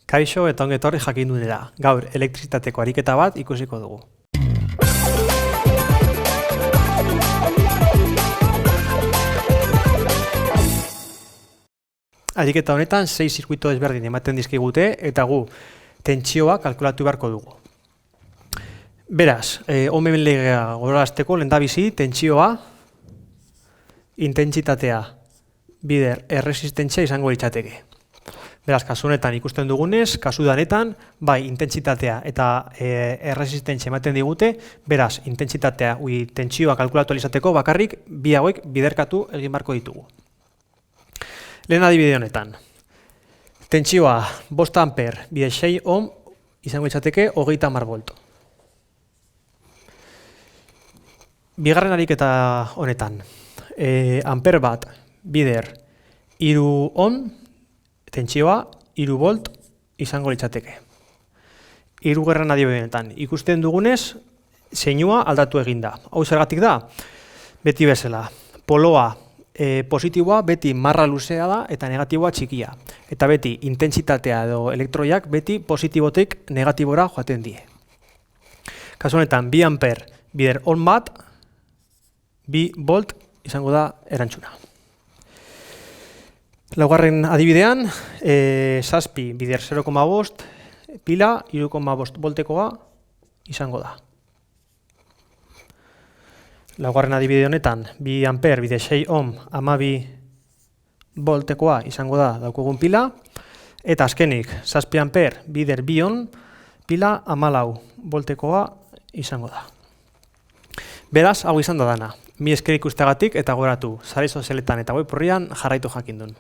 Kaixo eta ongi etorri jakindunera. Gaur elektrizitateko ariketa bat ikusiko dugu. Ariketa honetan 6 zirkuito ezberdin ematen dizkigute eta gu tentsioa kalkulatu beharko dugu. Beraz, omen legea gogorarazteko lehendabizi tentsioa, intentsitatea bider erresistentzia izango litzateke. Beraz, kasu honetan ikusten dugunez, kasu danetan, bai intentsitatea eta erresistentzia ematen digute, beraz, intentsitatea tentsioa kalkulatu izateko bakarrik bi hauek biderkatu egin beharko ditugu. Lehen adibide honetan, tentsioa 5 amper bide 6 ohm izango litzateke 30 volt. Bigarren ariketa honetan, amper bat bider 3 ohm, tentsioa 3 volt izango litzateke. Hirugarren adibide honetan, ikusten dugunez, zeinua aldatu egin da. Hau zergatik da? Beti bezala, poloa positiboa beti marra luzea da eta negatiboa txikia. Eta beti intentsitatea edo elektroiak beti positibotik negatibora joaten die. Kasu honetan, 2 amper bider ohm bat, 2 volt izango da erantzuna. Laugarren adibidean, 7 bider 0,5 pila 3,5 voltekoa izango da. Laugarren adibide honetan, 2 amper bide 6 ohm 12 voltekoa izango da daukagun pila, eta azkenik 7 amper bider 2 ohm pila 14 voltekoa izango da. Beraz, hau izan da dana. Mi esker ikusteagatik eta gogoratu, sare sozialetan eta web orrian jarraitu jakindun.